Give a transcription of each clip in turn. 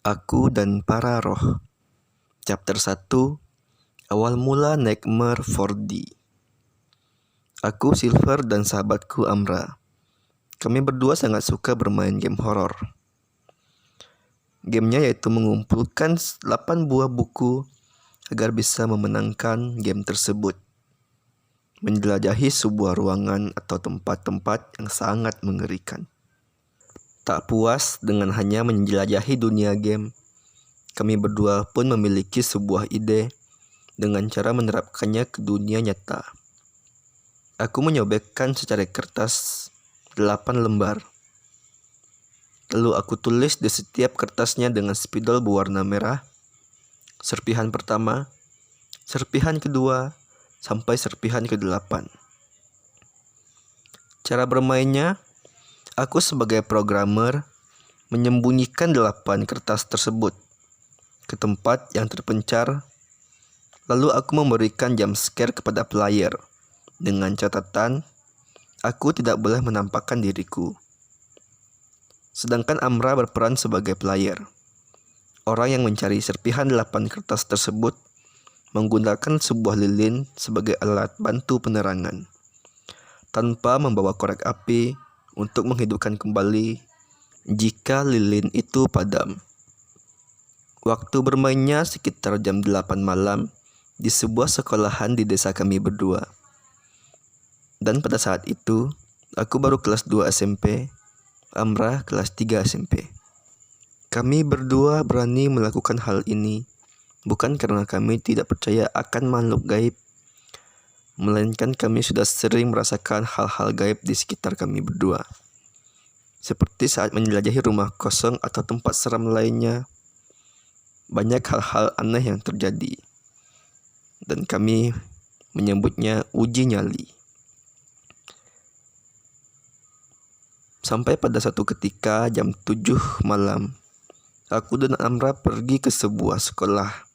Aku dan Para Roh. Chapter 1. Awal mula Nightmare 4D. Aku, Silver, dan sahabatku Amra. Kami berdua sangat suka bermain game horor. Gamenya yaitu mengumpulkan 8 buah buku agar bisa memenangkan game tersebut. Menjelajahi sebuah ruangan atau tempat-tempat yang sangat mengerikan. Tak puas dengan hanya menjelajahi dunia game, kami berdua pun memiliki sebuah ide dengan cara menerapkannya ke dunia nyata. Aku menyobekkan secari kertas 8 lembar. Lalu aku tulis di setiap kertasnya dengan spidol berwarna merah, serpihan pertama, serpihan kedua, sampai serpihan ke-8. Cara bermainnya, aku sebagai programmer menyembunyikan 8 kertas tersebut ke tempat yang terpencar. Lalu aku memberikan jump scare kepada player dengan catatan aku tidak boleh menampakkan diriku. Sedangkan Amra berperan sebagai player, orang yang mencari serpihan 8 kertas tersebut menggunakan sebuah lilin sebagai alat bantu penerangan, tanpa membawa korek api untuk menghidupkan kembali jika lilin itu padam. Waktu bermainnya sekitar jam 8 malam di sebuah sekolahan di desa kami berdua. Dan pada saat itu, aku baru kelas 2 SMP, Amra kelas 3 SMP. Kami berdua berani melakukan hal ini bukan karena kami tidak percaya akan makhluk gaib, melainkan kami sudah sering merasakan hal-hal gaib di sekitar kami berdua. Seperti saat menjelajahi rumah kosong atau tempat seram lainnya, banyak hal-hal aneh yang terjadi. Dan kami menyebutnya uji nyali. Sampai pada satu ketika jam 7 malam, aku dan Amra pergi ke sebuah sekolah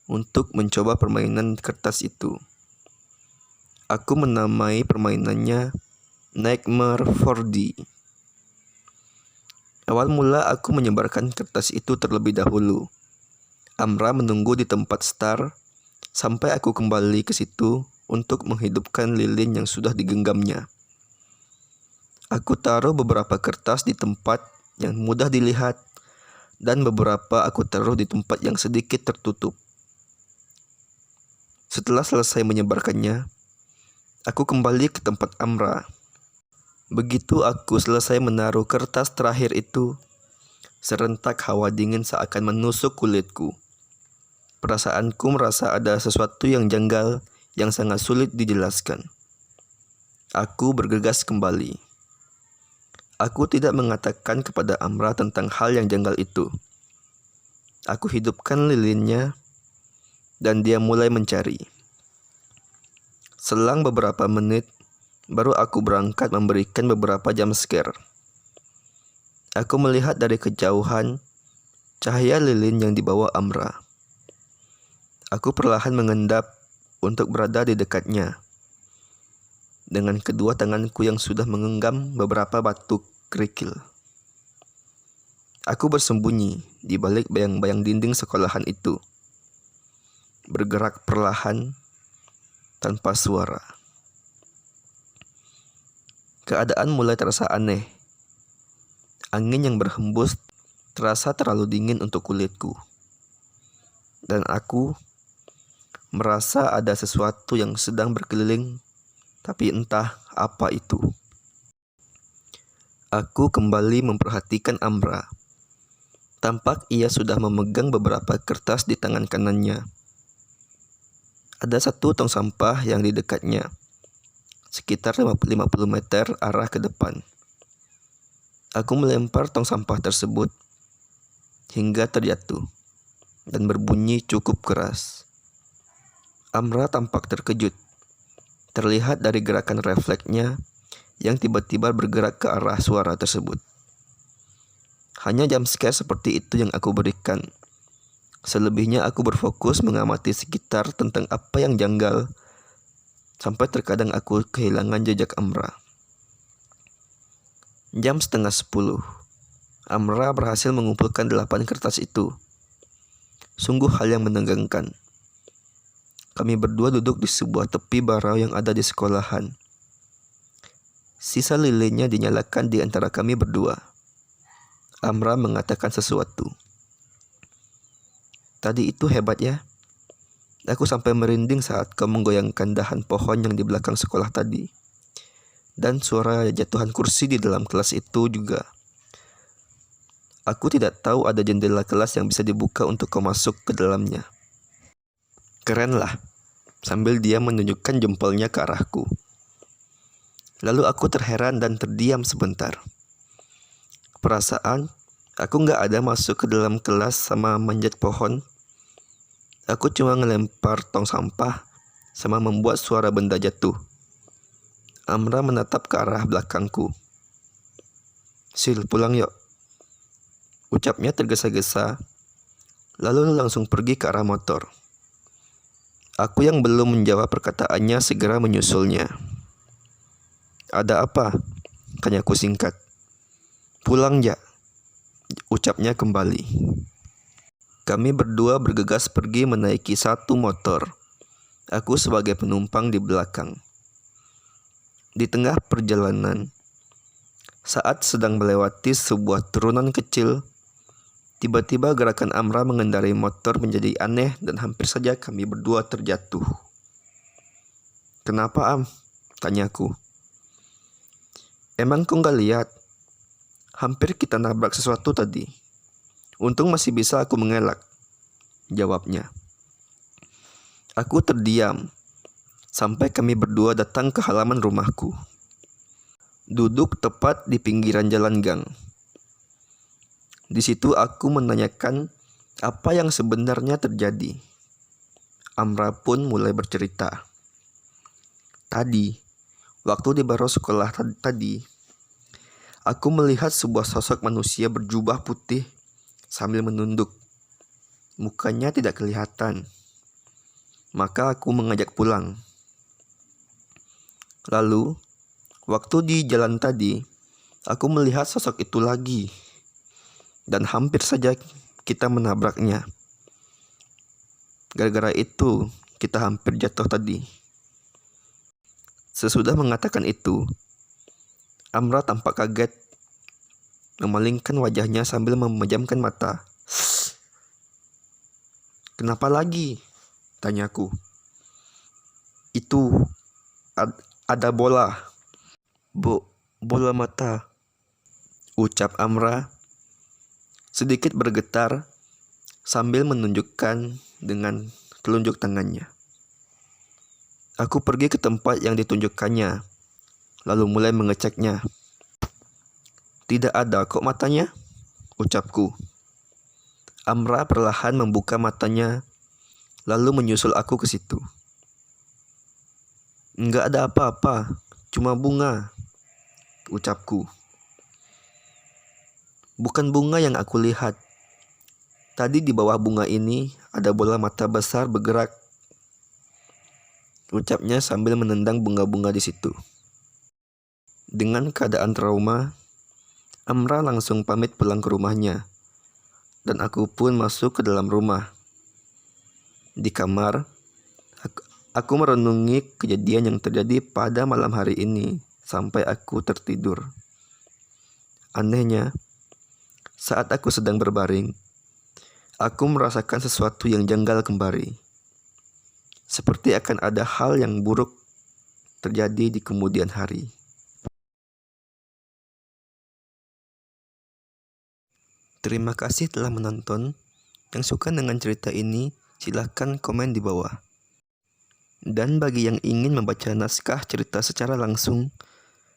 untuk mencoba permainan kertas itu. Aku menamai permainannya Nightmare 4D. Awal mula aku menyebarkan kertas itu terlebih dahulu. Amra menunggu di tempat start sampai aku kembali ke situ untuk menghidupkan lilin yang sudah digenggamnya. Aku taruh beberapa kertas di tempat yang mudah dilihat dan beberapa aku taruh di tempat yang sedikit tertutup. Setelah selesai menyebarkannya, aku kembali ke tempat Amra. Begitu aku selesai menaruh kertas terakhir itu, serentak hawa dingin seakan menusuk kulitku. Perasaanku merasa ada sesuatu yang janggal yang sangat sulit dijelaskan. Aku bergegas kembali. Aku tidak mengatakan kepada Amra tentang hal yang janggal itu. Aku hidupkan lilinnya dan dia mulai mencari. Selang beberapa menit, baru aku berangkat memberikan beberapa jump scare. Aku melihat dari kejauhan cahaya lilin yang dibawa Amra. Aku perlahan mengendap untuk berada di dekatnya. Dengan kedua tanganku yang sudah menggenggam beberapa batu kerikil. Aku bersembunyi di balik bayang-bayang dinding sekolahan itu. Bergerak perlahan tanpa suara. Keadaan mulai terasa aneh. Angin yang berhembus terasa terlalu dingin untuk kulitku. Dan aku merasa ada sesuatu yang sedang berkeliling, tapi entah apa itu. Aku kembali memperhatikan Amra. Tampak ia sudah memegang beberapa kertas di tangan kanannya. Ada satu tong sampah yang di dekatnya, sekitar 50 meter arah ke depan. Aku melempar tong sampah tersebut hingga terjatuh dan berbunyi cukup keras. Amra tampak terkejut, terlihat dari gerakan refleksnya yang tiba-tiba bergerak ke arah suara tersebut. Hanya jump scare seperti itu yang aku berikan. Selebihnya aku berfokus mengamati sekitar tentang apa yang janggal, sampai terkadang aku kehilangan jejak Amra. Jam 9:30, Amra berhasil mengumpulkan 8 kertas itu. Sungguh hal yang menegangkan. Kami berdua duduk di sebuah tepi barau yang ada di sekolahan. Sisa lilinnya dinyalakan di antara kami berdua. Amra mengatakan sesuatu. Tadi itu hebat ya. Aku sampai merinding saat kau menggoyangkan dahan pohon yang di belakang sekolah tadi. Dan suara jatuhan kursi di dalam kelas itu juga. Aku tidak tahu ada jendela kelas yang bisa dibuka untuk kau masuk ke dalamnya. Keren lah, sambil dia menunjukkan jempolnya ke arahku. Lalu aku terheran dan terdiam sebentar. Perasaan, aku nggak ada masuk ke dalam kelas sama manjat pohon. Aku cuma ngelempar tong sampah sama membuat suara benda jatuh. Amra menatap ke arah belakangku. Sil, pulang yuk. Ucapnya tergesa-gesa, lalu langsung pergi ke arah motor. Aku yang belum menjawab perkataannya segera menyusulnya. Ada apa? Tanyaku singkat. Pulang ya, ucapnya kembali. Kami berdua bergegas pergi menaiki satu motor. Aku sebagai penumpang di belakang. Di tengah perjalanan, saat sedang melewati sebuah turunan kecil, tiba-tiba gerakan Amra mengendarai motor menjadi aneh dan hampir saja kami berdua terjatuh. Kenapa, Am? Tanyaku. Emang kau nggak lihat? Hampir kita nabrak sesuatu tadi. Untung masih bisa aku mengelak, jawabnya. Aku terdiam sampai kami berdua datang ke halaman rumahku. Duduk tepat di pinggiran jalan gang. Di situ aku menanyakan apa yang sebenarnya terjadi. Amra pun mulai bercerita. Tadi, waktu di baro sekolah tadi, aku melihat sebuah sosok manusia berjubah putih sambil menunduk. Mukanya tidak kelihatan. Maka aku mengajak pulang. Lalu, waktu di jalan tadi, aku melihat sosok itu lagi. Dan hampir saja kita menabraknya. Gara-gara itu, kita hampir jatuh tadi. Sesudah mengatakan itu, Amra tampak kaget, memalingkan wajahnya sambil memejamkan mata. Kenapa lagi? Tanyaku. Itu ada bola. Bola mata. Ucap Amra sedikit bergetar sambil menunjukkan dengan telunjuk tangannya. Aku pergi ke tempat yang ditunjukkannya, lalu mulai mengeceknya. Tidak ada kok matanya, ucapku. Amra perlahan membuka matanya, lalu menyusul aku ke situ. Enggak ada apa-apa, cuma bunga, ucapku. Bukan bunga yang aku lihat. Tadi di bawah bunga ini ada bola mata besar bergerak, ucapnya sambil menendang bunga-bunga di situ. Dengan keadaan trauma, Amra langsung pamit pulang ke rumahnya, dan aku pun masuk ke dalam rumah. Di kamar, aku merenungi kejadian yang terjadi pada malam hari ini sampai aku tertidur. Anehnya, saat aku sedang berbaring, aku merasakan sesuatu yang janggal kembali. Seperti akan ada hal yang buruk terjadi di kemudian hari. Terima kasih telah menonton. Yang suka dengan cerita ini, silahkan komen di bawah. Dan bagi yang ingin membaca naskah cerita secara langsung,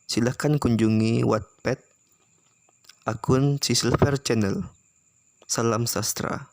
silahkan kunjungi Wattpad akun Si Silver Channel. Salam sastra.